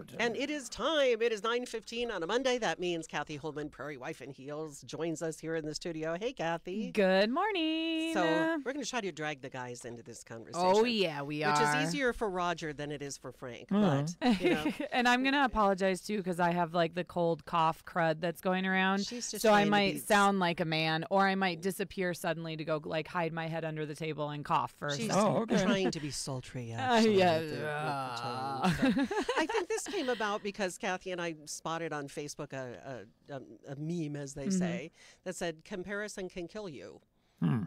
today. And it is time. It is 9:15 on a Monday. That means Kathy Holman, Prairie Wife in Heels, joins us here in the studio. Hey, Kathy. Good morning. So we're going to try to drag the guys into this conversation. Oh, yeah, we are. Which is easier for Roger than it is for Frank. But, and I'm going to apologize, too, because I have, like, the cold cough crud that's going around. So I might sound like a man, or I might disappear suddenly to go, like, hide my head under the table and cough for a second. Trying to be sultry, actually. I think this came about because Kathy and I spotted on Facebook a meme, as they say, that said, comparison can kill you.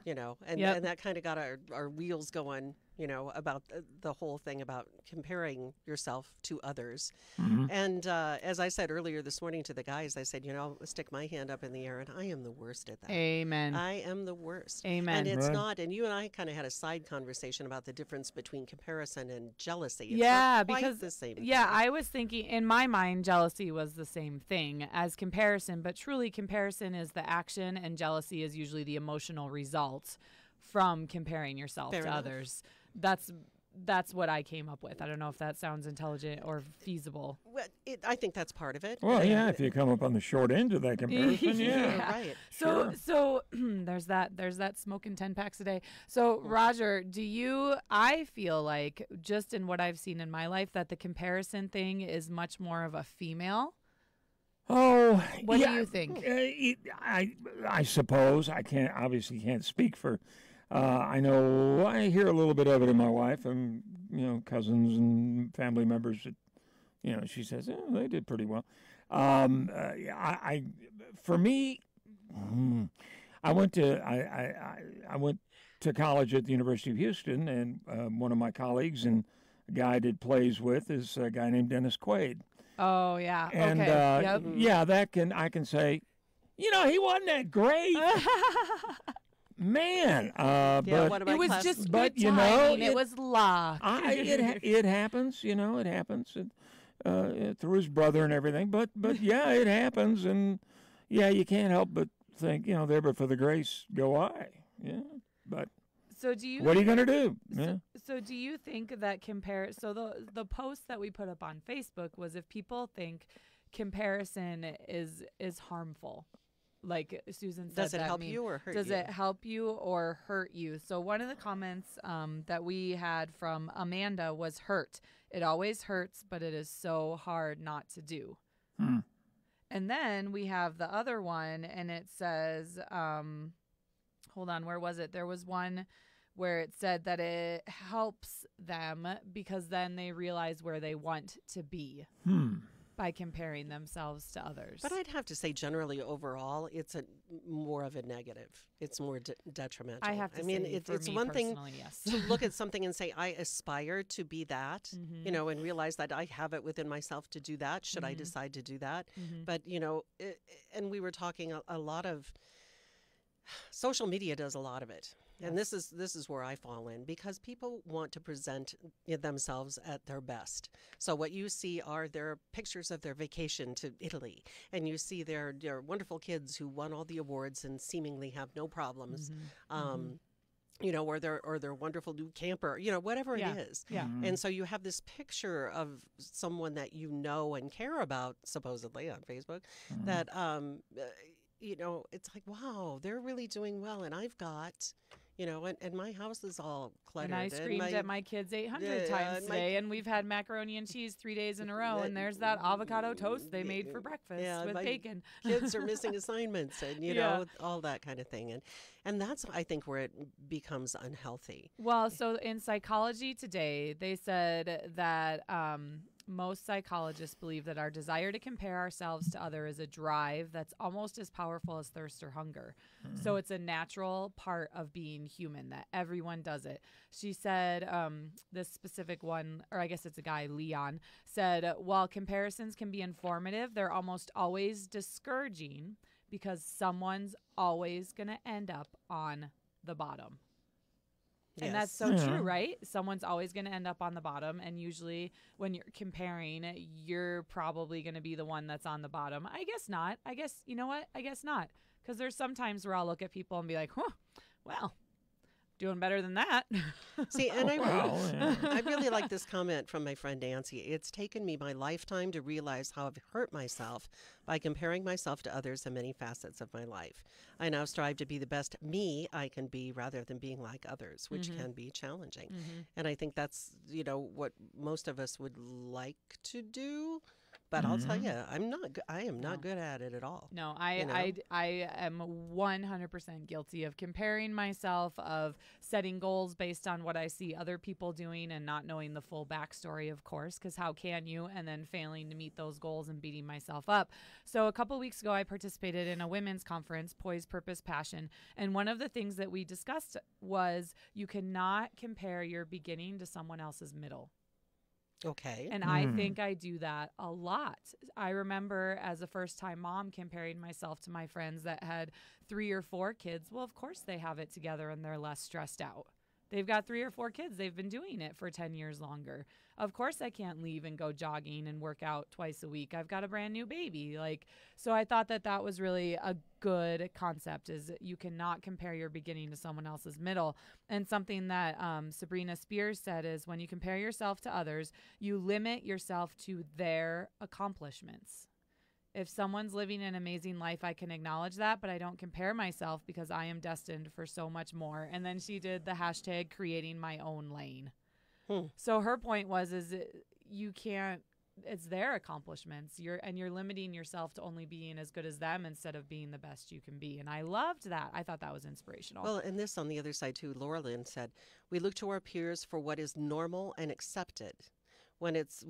You know, and that kind of got our wheels going, you know, about the whole thing about comparing yourself to others. And as I said earlier this morning to the guys, I said, you know, stick my hand up in the air, and I am the worst at that. Amen. I am the worst. Amen. And it's not, and you and I kind of had a side conversation about the difference between comparison and jealousy. It's not quite because the same thing. I was thinking, in my mind, jealousy was the same thing as comparison, but truly comparison is the action, and jealousy is usually the emotional result from comparing yourself to others. That's what I came up with. I don't know if that sounds intelligent or feasible. Well, I think that's part of it. Well, if you come up on the short end of that comparison, right. So there's that smoking 10 packs a day. So Roger, I feel like, just in what I've seen in my life, that the comparison thing is much more of a female. Oh, what do you think? I suppose I obviously can't speak for. I know I hear a little bit of it in my wife and, you know, cousins and family members that, you know, she says, they did pretty well. For me, I went to college at the University of Houston, and one of my colleagues and a guy I did plays with is a guy named Dennis Quaid. Oh, yeah. And, I can say, you know, he wasn't that great. Man, but it was just good you know, it was luck. It happens, you know, it happens through his brother and everything. But yeah, it happens, and you can't help but think, you know, there but for the grace go I. Yeah, but so do you? What are you gonna do? So do you think that the post that we put up on Facebook was if people think comparison is harmful. Like Susan said, does it help you or hurt you? Does it help you or hurt you? So one of the comments that we had from Amanda was hurt. It always hurts, but it is so hard not to do. And then we have the other one, and it says, hold on, where was it? There was one where it said that it helps them because then they realize where they want to be. By comparing themselves to others. But I'd have to say, generally, overall, it's more of a negative. It's more detrimental. I have to say, it's one thing to look at something and say, I aspire to be that, you know, and realize that I have it within myself to do that, should I decide to do that. But, you know, and we were talking a lot of, social media does a lot of it. And this is where I fall in, because people want to present themselves at their best. So what you see are their pictures of their vacation to Italy, and you see their wonderful kids who won all the awards and seemingly have no problems. You know, or their wonderful new camper, you know, whatever it is. Yeah. And so you have this picture of someone that you know and care about, supposedly on Facebook, that you know, it's like, wow, they're really doing well, and I've got, you know, and my house is all cluttered. And I screamed at my kids 800 times today, and we've had macaroni and cheese 3 days in a row, and there's that avocado toast they made for breakfast with bacon. Kids are missing assignments, and, you know, all that kind of thing. And that's, I think, where it becomes unhealthy. Well, so in Psychology Today, they said that most psychologists believe that our desire to compare ourselves to others is a drive that's almost as powerful as thirst or hunger. So it's a natural part of being human, that everyone does it. She said, this specific one, or I guess it's a guy, Leon, said, while comparisons can be informative, they're almost always discouraging because someone's always going to end up on the bottom. And that's so true, right? Someone's always going to end up on the bottom. And usually when you're comparing, you're probably going to be the one that's on the bottom. I guess not. I guess, you know what? I guess not. Because there's some times where I'll look at people and be like, well, doing better than that. See, and Well, yeah. I really like this comment from my friend Nancy. It's taken me my lifetime to realize how I've hurt myself by comparing myself to others in many facets of my life. I now strive to be the best me I can be rather than being like others, which can be challenging. And I think that's, what most of us would like to do. But I'll tell you, I am not good at it at all. No, I am 100% guilty of comparing myself, of setting goals based on what I see other people doing and not knowing the full backstory, of course, because how can you? And then failing to meet those goals and beating myself up. So a couple weeks ago, I participated in a women's conference, Poise, Purpose, Passion. And one of the things that we discussed was you cannot compare your beginning to someone else's middle. Okay. And I think I do that a lot. I remember as a first-time mom comparing myself to my friends that had 3 or 4 kids. Well, of course they have it together and they're less stressed out. They've got 3 or 4 kids. They've been doing it for 10 years longer. Of course I can't leave and go jogging and work out twice a week. I've got a brand new baby. So I thought that was really a good concept, is you cannot compare your beginning to someone else's middle. And something that Sabrina Spears said is when you compare yourself to others, you limit yourself to their accomplishments. If someone's living an amazing life, I can acknowledge that, but I don't compare myself because I am destined for so much more. And then she did the hashtag creating my own lane. So her point was, you can't, it's their accomplishments. You're limiting yourself to only being as good as them instead of being the best you can be. And I loved that. I thought that was inspirational. Well, and this on the other side too, Laura Lynn said, we look to our peers for what is normal and accepted. When it's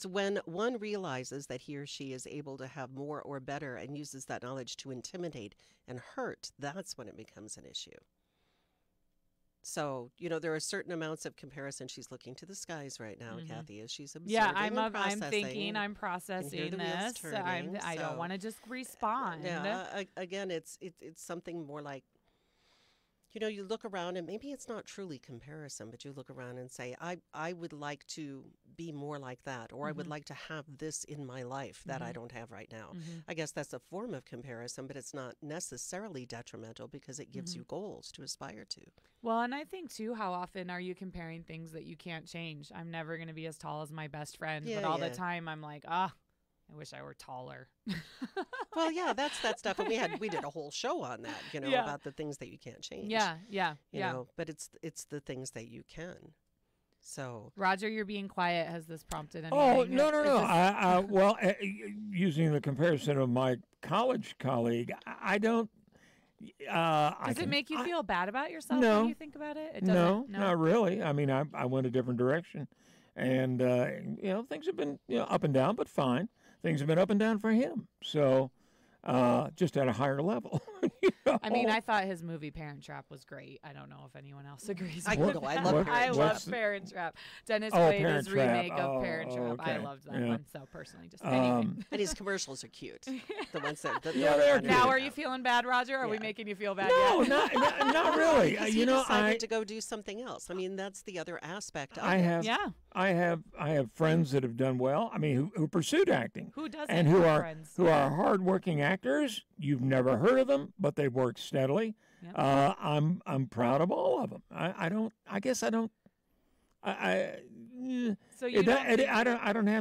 when one realizes that he or she is able to have more or better and uses that knowledge to intimidate and hurt, that's when it becomes an issue. So, there are certain amounts of comparison. She's looking to the skies right now, Kathy, as she's observing and processing. I'm thinking, I'm processing this. I don't want to just respond. Yeah, again, it's something more like, you look around and maybe it's not truly comparison, but you look around and say, I would like to be more like that, or I would like to have this in my life that I don't have right now. I guess that's a form of comparison, but it's not necessarily detrimental because it gives you goals to aspire to. Well, and I think, too, how often are you comparing things that you can't change? I'm never going to be as tall as my best friend, but all the time I'm like, I wish I were taller. Well, yeah, that's that stuff. And we did a whole show on that, about the things that you can't change. Yeah. But it's the things that you can. So, Roger, you're being quiet. Has this prompted anything? Oh, no. Well, using the comparison of my college colleague, I don't. Does it make you feel bad about yourself when you think about it? It doesn't. No, not really. I mean, I went a different direction, and things have been up and down, but fine. Things have been up and down for him. So, just at a higher level. I mean, I thought his movie Parent Trap was great. I don't know if anyone else agrees. I love Parent Trap. Dennis Quaid's remake of Parent Trap. Okay. I loved that one. So personally, just anyway. And his commercials are cute. The ones that they're cute. Now, are you feeling bad, Roger? Are we making you feel bad? No, yet? not really. He decided to go do something else. I mean, that's the other aspect of it. I have friends that have done well. I mean, who pursued acting. Who doesn't? And who are hardworking actors. You've never heard of them, but they've worked steadily. Yep. I'm proud of all of them. I don't have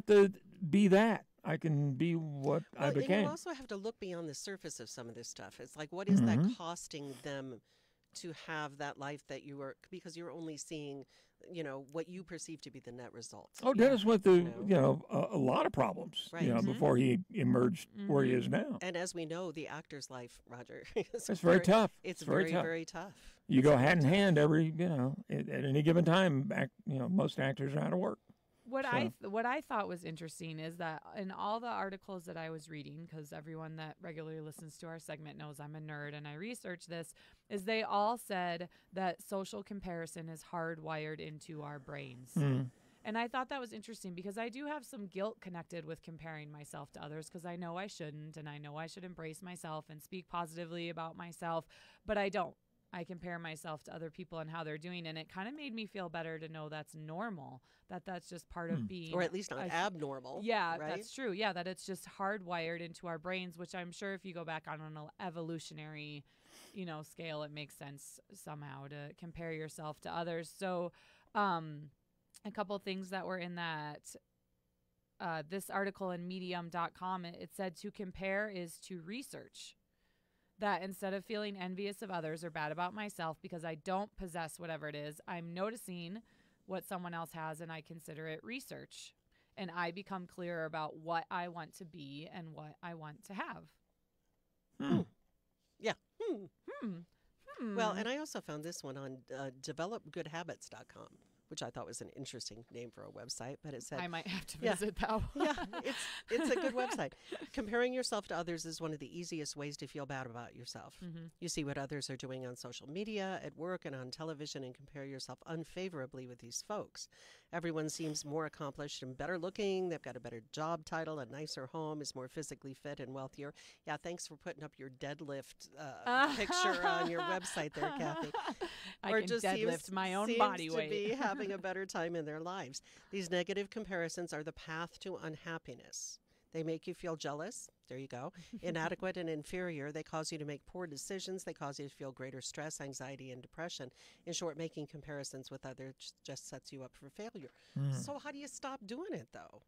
to be that. I can be what I became. And you also have to look beyond the surface of some of this stuff. It's like, what is that costing them to have that life that you are, because you're only seeing, what you perceive to be the net result. Oh, Dennis went through, a lot of problems, before he emerged where he is now. And as we know, the actor's life, Roger, it's very tough. It's very, very tough. You go hand in hand every, at any given time, most actors are out of work. What I thought was interesting is that in all the articles that I was reading, because everyone that regularly listens to our segment knows I'm a nerd and I research this, is they all said that social comparison is hardwired into our brains. And I thought that was interesting because I do have some guilt connected with comparing myself to others because I know I shouldn't, and I know I should embrace myself and speak positively about myself, but I don't. I compare myself to other people and how they're doing, and it kind of made me feel better to know that's normal, that's just part of being. Or at least not abnormal. Yeah, right? That's true. Yeah, that it's just hardwired into our brains, which I'm sure if you go back on an evolutionary scale, it makes sense somehow to compare yourself to others. So a couple things that were in that this article in medium.com, it said to compare is to research. That instead of feeling envious of others or bad about myself because I don't possess whatever it is, I'm noticing what someone else has and I consider it research. And I become clearer about what I want to be and what I want to have. Yeah. Well, and I also found this one on developgoodhabits.com, which I thought was an interesting name for a website, but it said I might have to visit that one. yeah, it's a good website. Comparing yourself to others is one of the easiest ways to feel bad about yourself. You see what others are doing on social media, at work, and on television, and compare yourself unfavorably with these folks. Everyone seems more accomplished and better looking. They've got a better job title, a nicer home, is more physically fit and wealthier. Yeah, thanks for putting up your deadlift picture on your website there, Kathy. I can deadlift my own body weight. To be having a better time in their lives. These negative comparisons are the path to unhappiness. They make you feel jealous. There you go. Inadequate and inferior. They cause you to make poor decisions. They cause you to feel greater stress, anxiety, and depression. In short, making comparisons with others just sets you up for failure. So how do you stop doing it, though?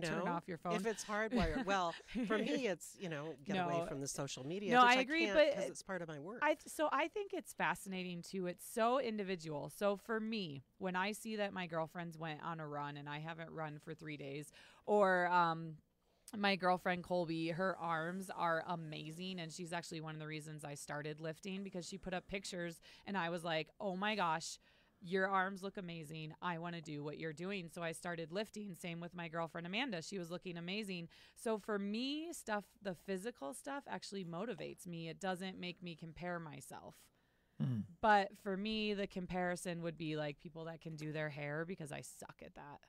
Turn off your phone. If it's hardwired. Well, for me, it's, get away from the social media. No, which I agree, can't but because it's part of my work. So I think it's fascinating, too. It's so individual. So for me, when I see that my girlfriends went on a run and I haven't run for 3 days, or my girlfriend Colby, her arms are amazing, and she's actually one of the reasons I started lifting, because she put up pictures and I was like, oh my gosh, your arms look amazing. I want to do what you're doing. So I started lifting. Same with my girlfriend Amanda. She was looking amazing. So for me, the physical stuff actually motivates me. It doesn't make me compare myself. But for me, the comparison would be like people that can do their hair, because I suck at that.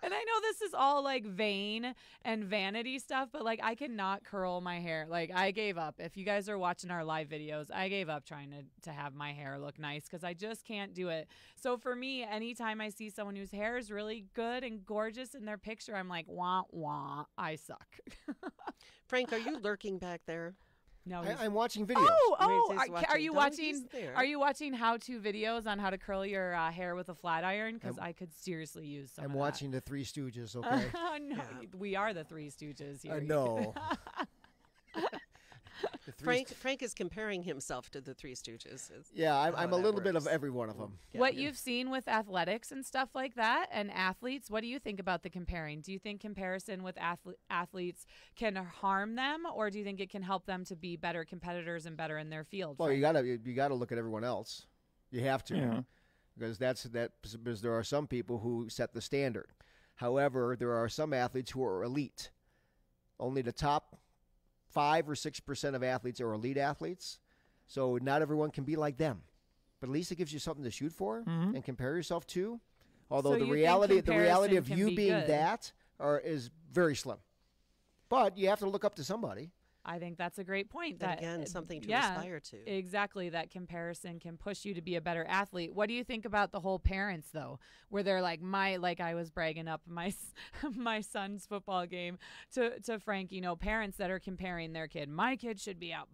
And I know this is all like vain and vanity stuff, but like I cannot curl my hair. Like I gave up. If you guys are watching our live videos, I gave up trying to have my hair look nice because I just can't do it. So for me, anytime I see someone whose hair is really good and gorgeous in their picture, I'm like, wah, wah, I suck. Frank, are you lurking back there? No, I'm watching videos. Are you watching how-to videos on how to curl your hair with a flat iron? Because I could seriously use some. I'm of watching the Three Stooges. Okay. No, we are the Three Stooges here. No. Frank is comparing himself to the Three Stooges. Yeah, I'm a little bit of every one of them. What you've seen with athletics and stuff like that and athletes, what do you think about the comparing? Do you think comparison with athletes can harm them, or do you think it can help them to be better competitors and better in their field? Well, you gotta look at everyone else. You have to, because because there are some people who set the standard. However, there are some athletes who are elite. Only the top 5 or 6% of athletes are elite athletes, so not everyone can be like them. But at least it gives you something to shoot for and compare yourself to. Although the reality of you being that is very slim. But you have to look up to somebody. I think that's a great point. That again, something to aspire to. Exactly. That comparison can push you to be a better athlete. What do you think about the whole parents, though, where they're like, I was bragging up my son's football game to Frank, parents that are comparing their kid. My kid should be out.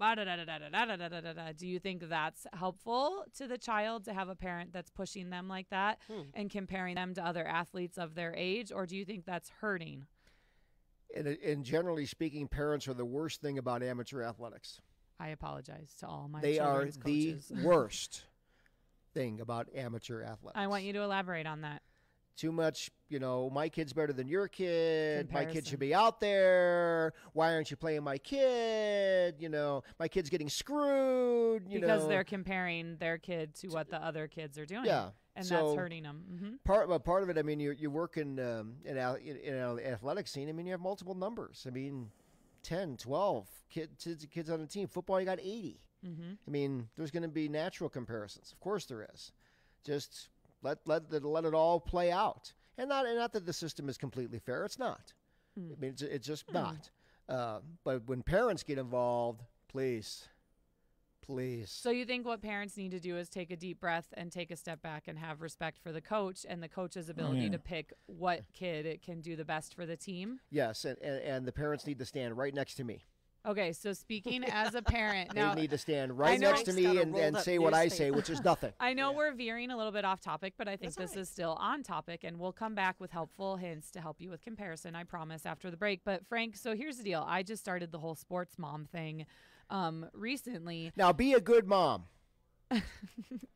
Do you think that's helpful to the child to have a parent that's pushing them like that and comparing them to other athletes of their age? Or do you think that's hurting? And generally speaking, parents are the worst thing about amateur athletics. I apologize to all my They are coaches. The worst thing about amateur athletics. I want you to elaborate on that. Too much, my kid's better than your kid. Comparison. My kid should be out there. Why aren't you playing my kid? My kid's getting screwed. Because they're comparing their kid to what the other kids are doing. Yeah. And that's hurting them. Part of it, you work in an athletic scene. You have multiple numbers. 10, 12 kids on a team. Football, you got 80. There's going to be natural comparisons. Of course there is. Just let it all play out. And not that the system is completely fair. It's not. It's just not. But when parents get involved, please. So you think what parents need to do is take a deep breath and take a step back and have respect for the coach and the coach's ability to pick what kid it can do the best for the team? Yes, and the parents need to stand right next to me. Okay, so speaking as a parent, They now need to stand right know- next to me Frank's got a and rolled up say what I say, newspaper. which is nothing. I know we're veering a little bit off topic, but I think That's this all right. is still on topic, and we'll come back with helpful hints to help you with comparison, I promise, after the break. But Frank, so here's the deal. I just started the whole sports mom thing recently. Now, be a good mom.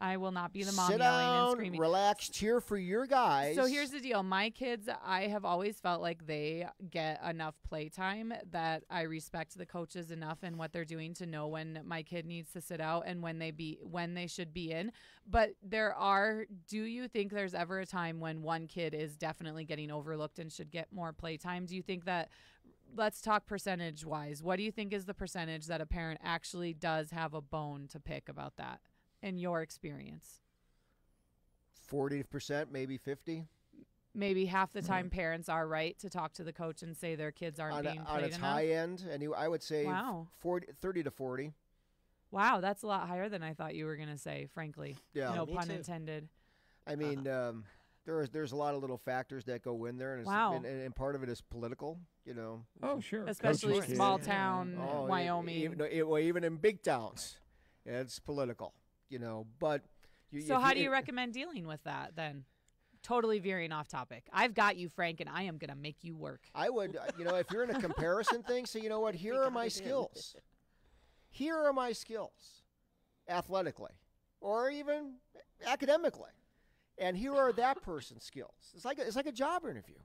I will not be the mom Sit yelling and down, screaming. relax, cheer for your guys. So here's the deal. My kids, I have always felt like they get enough playtime, that I respect the coaches enough and what they're doing to know when my kid needs to sit out and when they should be in. But do you think there's ever a time when one kid is definitely getting overlooked and should get more playtime? Do you think that, let's talk percentage wise, what do you think is the percentage that a parent actually does have a bone to pick about that in your experience? 40%, maybe 50%. Maybe half the time parents are right to talk to the coach and say their kids aren't being On played its enough. high end, and I would say Wow. 30 to 40. Wow, that's a lot higher than I thought you were going to say, frankly. Yeah. No Me pun too. intended. I mean, there's a lot of little factors that go in there, and, Wow. and part of it is political, Oh, sure. Especially Coaches' kids. small town Oh, Wyoming. Even in big towns, it's political, But So how do you recommend dealing with that then? Totally veering off topic. I've got you, Frank, and I am going to make you work. I would, if you're in a comparison thing, say, you know what, here are my skills. Here are my skills, athletically, or even academically, and here are that person's skills. It's like a job interview.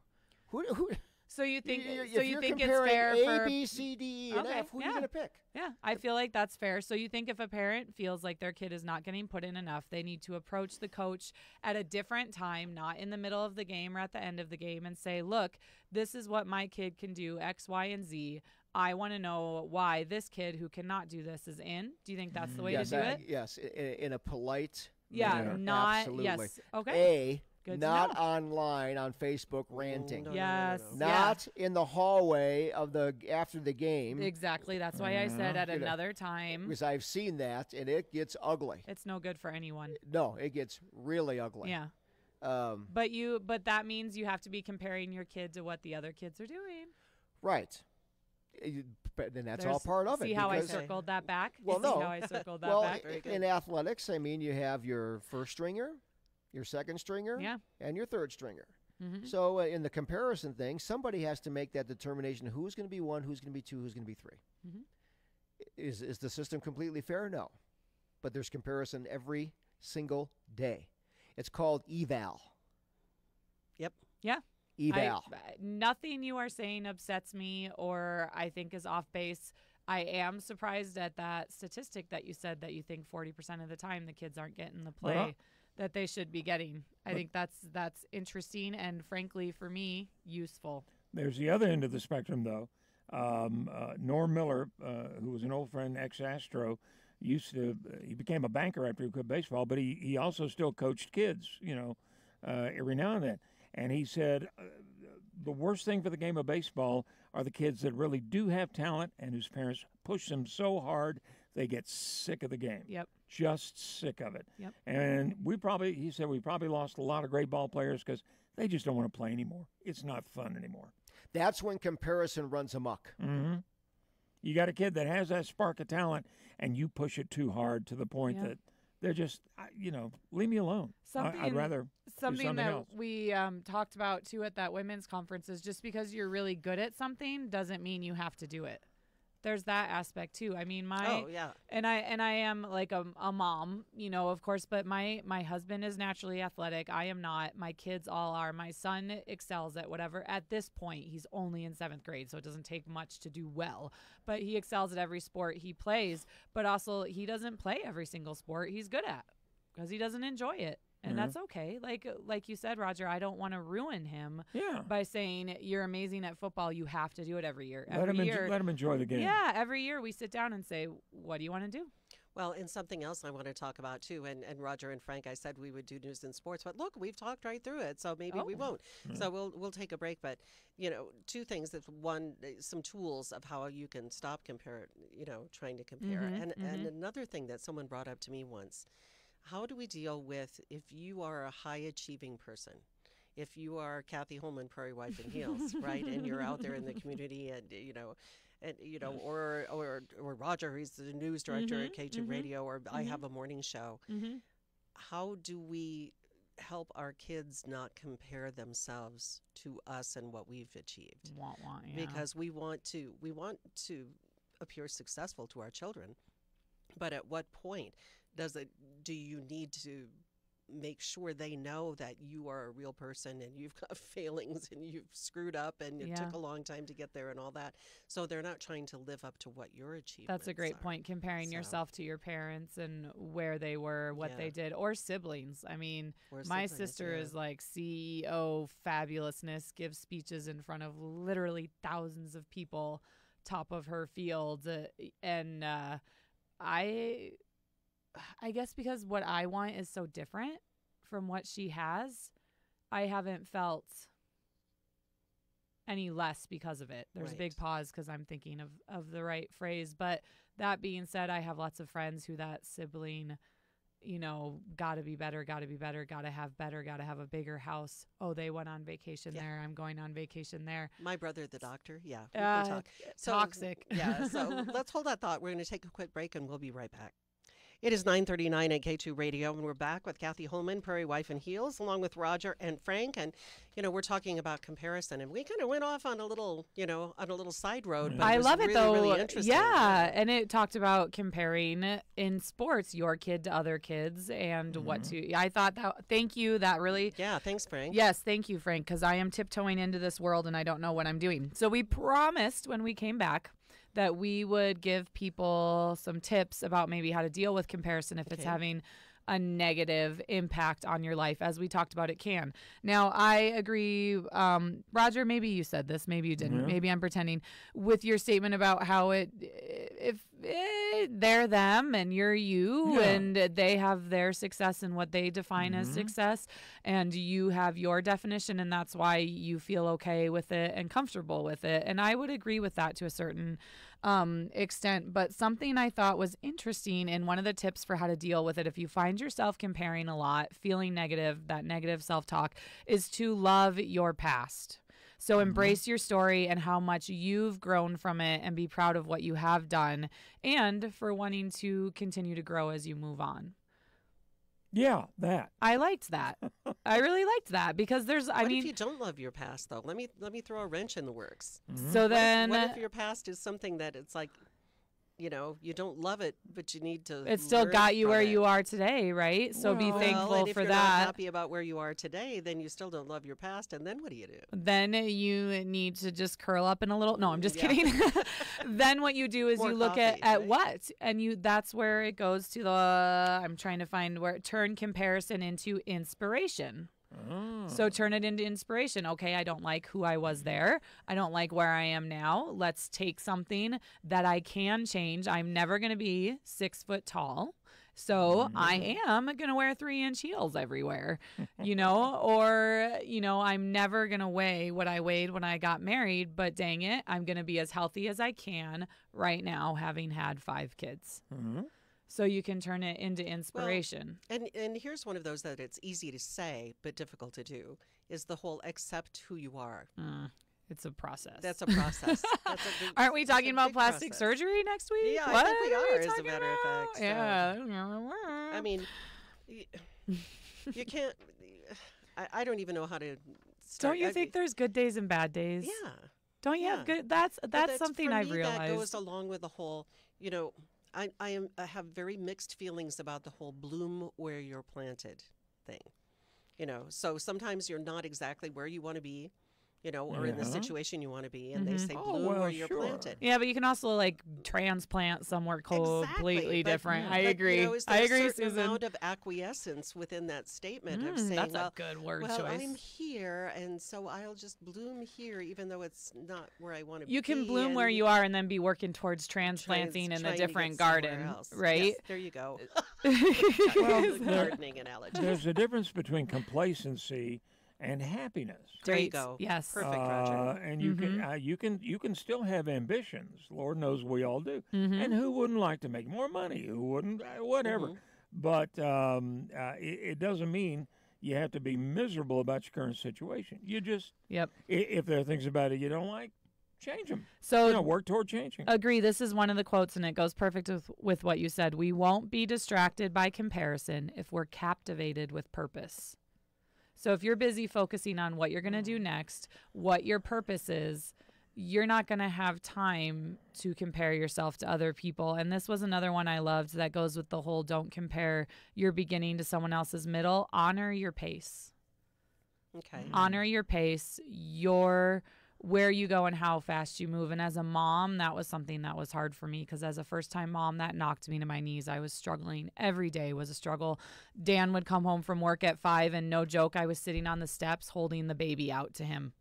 Who So you think if so you you're think it's comparing fair A, for B, C, D, E, and Okay, F, who are yeah. you going to pick? Yeah, I feel like that's fair. So you think if a parent feels like their kid is not getting put in enough, they need to approach the coach at a different time, not in the middle of the game or at the end of the game, and say, look, this is what my kid can do, X, Y, and Z. I want to know why this kid who cannot do this is in. Do you think that's the way yes, to do it? Yes, in a polite Yeah, manner. not, Absolutely. yes. Okay. Good to not know. online on Facebook ranting. No, Yes. no. Not in the hallway after the game, Exactly. That's why I said at You know, another time. because I've seen that, and it gets ugly. It's no good for anyone. No, it gets really ugly. Yeah. Um, But that means you have to be comparing your kid to what the other kids are doing. right. But then that's all There's- part of it. See how I because- circled that back? Well, See no. how I circled that well, back? Very good. in athletics, I mean, you have your first stringer, your second stringer, Yeah. and your third stringer. Mhm. So in the comparison thing, somebody has to make that determination: who's going to be one, who's going to be two, who's going to be three. Mhm. Is the system completely fair? No, but there's comparison every single day. It's called eval. Yep. Yeah. Eval. Nothing you are saying upsets me or I think is off base. I am surprised at that statistic that you said that you think 40% of the time the kids aren't getting the play Uh-huh. that they should be getting. I think that's interesting and frankly for me useful. There's the other end of the spectrum, though. Norm Miller, who was an old friend, ex-Astro, he became a banker after he quit baseball, but he also still coached kids, every now and then. And he said the worst thing for the game of baseball are the kids that really do have talent and whose parents push them so hard they get sick of the game. Yep. Just sick of it. Yep. And he said we probably lost a lot of great ball players because they just don't want to play anymore. It's not fun anymore. That's when comparison runs amok. Mm-hmm. You got a kid that has that spark of talent, and you push it too hard to the point Yeah. that they're just, leave me alone. I'd rather something something that else. we talked about too at that women's conference is just because you're really good at something doesn't mean you have to do it. There's that aspect too. I mean, Oh, yeah. and I am like a mom, of course, but my husband is naturally athletic. I am not. My kids all are. My son excels at whatever. At this point, he's only in 7th grade, so it doesn't take much to do well. But he excels at every sport he plays. But also, he doesn't play every single sport he's good at because he doesn't enjoy it. And that's okay. Like you said, Roger, I don't want to ruin him Yeah. by saying you're amazing at football. You have to do it every year. Let Every him, year, let him enjoy the game. yeah, every year we sit down and say, what do you want to do? Well, and something else I want to talk about too, and Roger and Frank, I said we would do news and sports, but look, we've talked right through it, so maybe we Oh. won't. So we'll take a break, but two things. That one, some tools of how you can stop trying to compare, and another thing that someone brought up to me once. How do we deal with if you are a high achieving person? If you are Kathy Holman, Prairie Wife in Heels, right? And you're out there in the community and, and or Roger, he's the news director at K2 Radio, or I have a morning show. How do we help our kids not compare themselves to us and what we've achieved? Because we want to appear successful to our children, but at what point do you need to make sure they know that you are a real person and you've got failings and you've screwed up and it took a long time to get there and all that, so they're not trying to live up to what your achievements That's a great point, comparing yourself to your parents and where they were, what they did, or siblings. I mean, my sister is like CEO fabulousness, gives speeches in front of literally thousands of people, top of her field, and I guess because what I want is so different from what she has, I haven't felt any less because of it. There's a big pause because I'm thinking of the right phrase. But that being said, I have lots of friends who that sibling, got to be better, got to have better, got to have a bigger house. Oh, they went on vacation there. I'm going on vacation there. My brother, the doctor. Yeah. We can talk. Toxic. Yeah. So let's hold that thought. We're going to take a quick break and we'll be right back. It is 9:39 at K2 Radio, and we're back with Kathy Holman, Prairie Wife in Heels, along with Roger and Frank. And, we're talking about comparison, and we kind of went off on a little, side road. But I love it, though. Really interesting. Yeah, and it talked about comparing in sports your kid to other kids and what to. I thought that. Thank you. That really. Yeah. Thanks, Frank. Yes, thank you, Frank, because I am tiptoeing into this world and I don't know what I'm doing. So we promised when we came back that we would give people some tips about maybe how to deal with comparison if it's having a negative impact on your life. As we talked about, it can. Now, I agree. Roger, maybe you said this, maybe you didn't. Maybe I'm pretending with your statement about how they're them and you're you, and they have their success and what they define as success, and you have your definition, and that's why you feel okay with it and comfortable with it. And I would agree with that to a certain extent. But something I thought was interesting, and one of the tips for how to deal with it if you find yourself comparing a lot, feeling negative, that negative self-talk, is to love your past. So embrace your story and how much you've grown from it, and be proud of what you have done, and for wanting to continue to grow as you move on. Yeah, that. I liked that. I really liked that, because there's, What if you don't love your past, though? Let me throw a wrench in the works. So then, what if your past is something that it's like, you don't love it, but you need to. It still got you where you are today, right? So be thankful and if for you're that. Not happy about where you are today, then you still don't love your past, and then what do you do? Then you need to just curl up in a little. No, I'm just kidding. Then what you do is More you look coffee, at right? what, and that's where it goes to the. I'm trying to find where turn comparison into inspiration. So turn it into inspiration. Okay, I don't like who I was there. I don't like where I am now. Let's take something that I can change. I'm never going to be 6 foot tall. So I am going to wear 3-inch heels everywhere, or, I'm never going to weigh what I weighed when I got married, but dang it, I'm going to be as healthy as I can right now, having had 5 kids. So you can turn it into inspiration. Well, and here's one of those that it's easy to say but difficult to do, is the whole accept who you are. It's a process. That's a process. Aren't we talking about plastic surgery next week? Yeah, what I think we are, as a talking matter of about? fact. Yeah. I mean, you can't. I don't even know how to start. Don't you think there's good days and bad days? Yeah. Don't you have good? That's something I've realized. That goes along with the whole. I have very mixed feelings about the whole bloom where you're planted thing. So sometimes you're not exactly where you want to be, or in the situation you want to be, and they say bloom where you're planted. Yeah, but you can also transplant somewhere completely different. I agree. Is there a certain amount of acquiescence within that statement of saying, that's a good word choice. I'm here, and so I'll just bloom here, even though it's not where I want to be. You can bloom where you are and then be working towards transplanting in a different garden, right? Yes, there you go. Well, gardening analogy. There's a difference between complacency and happiness. There you go. Yes. Perfect, Roger. And you can still have ambitions. Lord knows we all do. And who wouldn't like to make more money? Who wouldn't? Whatever. But it doesn't mean you have to be miserable about your current situation. You just if there are things about it you don't like, change them. So work toward changing. Agree. This is one of the quotes, and it goes perfect with what you said. We won't be distracted by comparison if we're captivated with purpose. So if you're busy focusing on what you're going to do next, what your purpose is, you're not going to have time to compare yourself to other people. And this was another one I loved that goes with the whole don't compare your beginning to someone else's middle. Honor your pace. Okay. Honor your pace, where you go and how fast you move. And as a mom, that was something that was hard for me because as a first-time mom, that knocked me to my knees. I was struggling. Every day was a struggle. Dan would come home from work at 5, and no joke, I was sitting on the steps holding the baby out to him.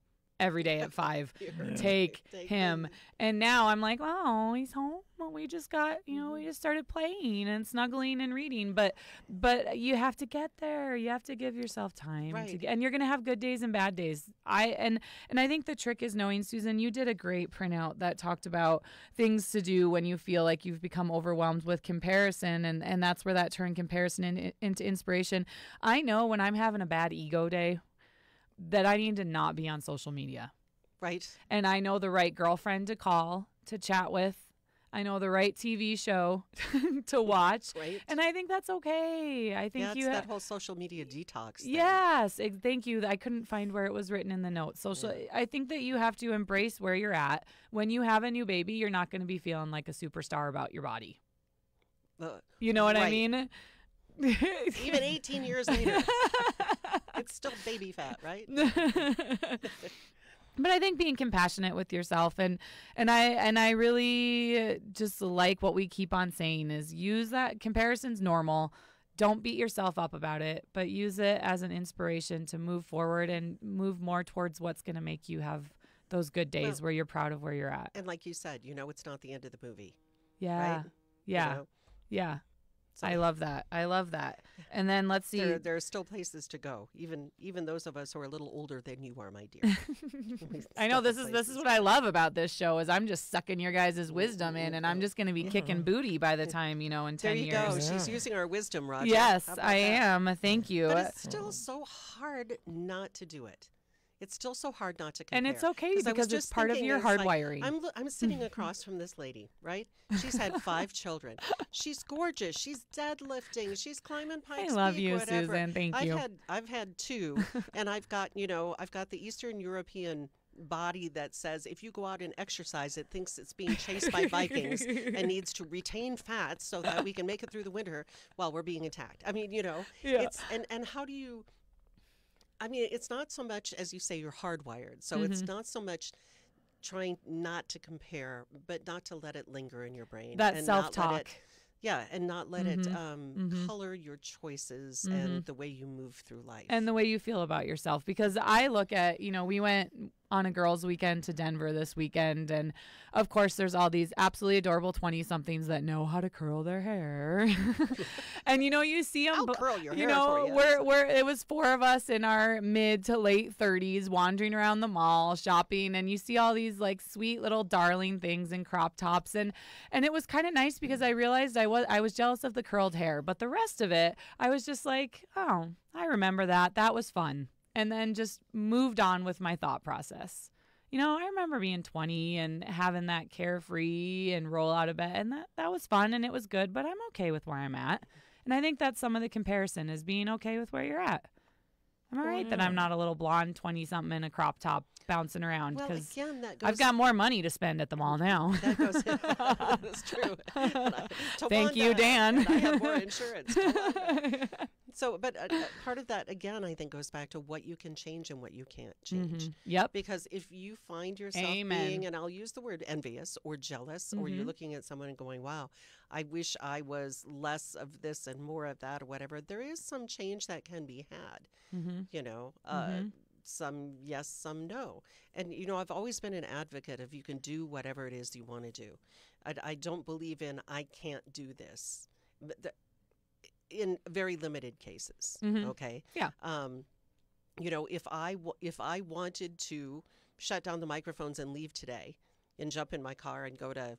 Every day at 5, take him. And now I'm like, oh, he's home. Well, we just got, we just started playing and snuggling and reading. But you have to get there. You have to give yourself time. Right. And you're going to have good days and bad days. And I think the trick is knowing, Susan, you did a great printout that talked about things to do when you feel like you've become overwhelmed with comparison. And that's where that turned comparison into inspiration. I know when I'm having a bad ego day, that I need to not be on social media. Right. And I know the right girlfriend to call, to chat with. I know the right TV show to watch. Right. And I think that's okay. I think it's that whole social media detox thing. Yes. Thank you. I couldn't find where it was written in the notes. I think that you have to embrace where you're at. When you have a new baby, you're not going to be feeling like a superstar about your body. You know what I mean? Even 18 years later, it's still baby fat, right? But I think being compassionate with yourself and I really just like what we keep on saying is use that comparison's normal. Don't beat yourself up about it, but use it as an inspiration to move forward and move more towards what's going to make you have those good days where you're proud of where you're at. And like you said, it's not the end of the movie. Yeah. Right? Yeah. Yeah. So I love that. And then let's see. There are still places to go, even those of us who are a little older than you are, my dear. I know this is what I love about this show is I'm just sucking your guys' wisdom in, and I'm just going to be kicking booty by the time in 10 years. There you go. She's using our wisdom, Roger. Yes, I am. Thank you. But it's still so hard not to do it. It's still so hard not to compare. And it's okay because it's part of your hardwiring. I'm sitting across from this lady, right? She's had 5 children. She's gorgeous. She's deadlifting. She's climbing Pikes Peak. I love you, whatever. Susan. Thank you. I've had 2, and I've got the Eastern European body that says if you go out and exercise, it thinks it's being chased by Vikings and needs to retain fat so that we can make it through the winter while we're being attacked. I mean, it's and how do you? I mean, it's not so much, as you say, you're hardwired. So it's not so much trying not to compare, but not to let it linger in your brain. That and self-talk. And not let it color your choices and the way you move through life. And the way you feel about yourself. Because I look at, we went on a girls' weekend to Denver this weekend. And, of course, there's all these absolutely adorable 20-somethings that know how to curl their hair. And, you see them. I'll curl your hair for you. It was 4 of us in our mid to late 30s wandering around the mall shopping. And you see all these, sweet little darling things in crop tops. And it was kind of nice because I realized I was jealous of the curled hair. But the rest of it, I was just like, oh, I remember that. That was fun. And then just moved on with my thought process. I remember being 20 and having that carefree and roll out of bed. And that was fun and it was good, but I'm okay with where I'm at. And I think that's some of the comparison is being okay with where you're at. Am I right that I'm not a little blonde 20-something in a crop top bouncing around? Well, because again, that goes... I've got more money to spend at the mall now. That goes... That's true. Thank you, Dan. And I have more insurance. So, but part of that, again, I think goes back to what you can change and what you can't change. Yep. Because if you find yourself being, and I'll use the word envious or jealous, or you're looking at someone and going, wow, I wish I was less of this and more of that or whatever, there is some change that can be had, some yes, some no. And, I've always been an advocate of you can do whatever it is you want to do. I don't believe in I can't do this. But in very limited cases, okay? Yeah. If I wanted to shut down the microphones and leave today and jump in my car and go to,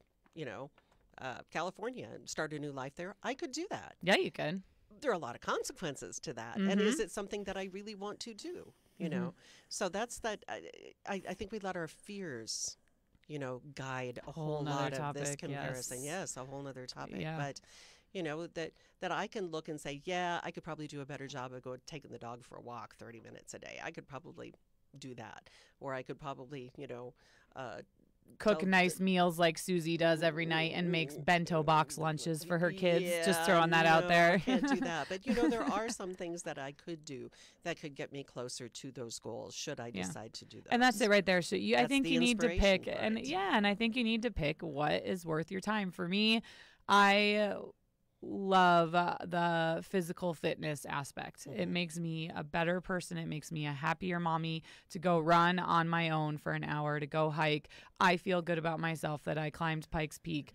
California and start a new life there, I could do that. Yeah, you could. There are a lot of consequences to that. And is it something that I really want to do? So that's that. I think we let our fears guide a Whole whole nother lot of this topic, comparison. yes. Yes, a whole nother topic. Yeah. But that I can look and say, yeah, I could probably do a better job of taking the dog for a walk 30 minutes a day. I could probably do that, or I could probably Cook tell- nice meals like Susie does every night and makes bento box lunches for her kids. Just throwing that out no, there. I can't do that. But there are some things that I could do that could get me closer to those goals should I decide to do that. And that's it right there. So I That's think the you need to pick, inspiration part. and I think you need to pick what is worth your time. For me, I love the physical fitness aspect. It makes me a better person. It makes me a happier mommy to go run on my own for an hour, to go hike. I feel good about myself that I climbed Pikes Peak.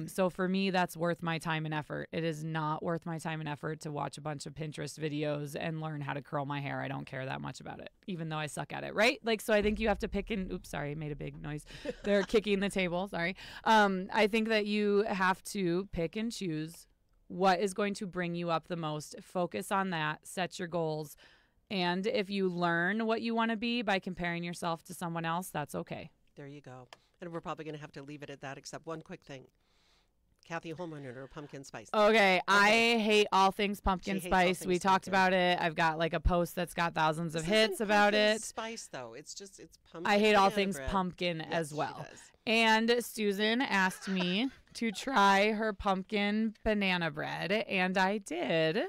So for me, that's worth my time and effort. It is not worth my time and effort to watch a bunch of Pinterest videos and learn how to curl my hair. I don't care that much about it, even though I suck at it, right? Like, so I think you have to pick and, oops, sorry, I made a big noise. They're kicking the table, sorry. I think that you have to pick and choose what is going to bring you up the most. Focus on that, set your goals. And if you learn what you want to be by comparing yourself to someone else, that's okay. There you go. And we're probably going to have to leave it at that, except one quick thing. Kathy Holman and her pumpkin spice. Okay, I hate all things pumpkin She hates all spice. things We talked pumpkin. about it. I've got like a post that's got thousands of This hits isn't about pumpkin it. Spice though. It's pumpkin. I hate all banana things bread. pumpkin Yes, as she well. does. And Susan asked me to try her pumpkin banana bread, and I did.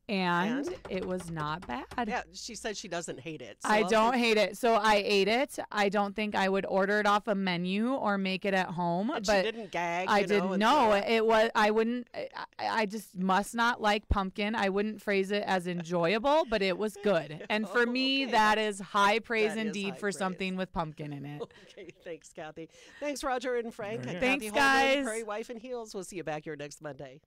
And it was not bad. Yeah, she said she doesn't hate it. So I I'll don't take- hate it. So I ate it. I don't think I would order it off a menu or make it at home. But but she didn't gag. I you know, didn't and know throw up. it was. I wouldn't. I just must not like pumpkin. I wouldn't phrase it as enjoyable, but it was good. And for me, Okay, that is high praise that is indeed high for praise. something with pumpkin in it. Okay, thanks, Kathy. Thanks, Roger and Frank. Very And good. Thanks, Kathy Holman, guys. Prairie Wife in Heels. We'll see you back here next Monday.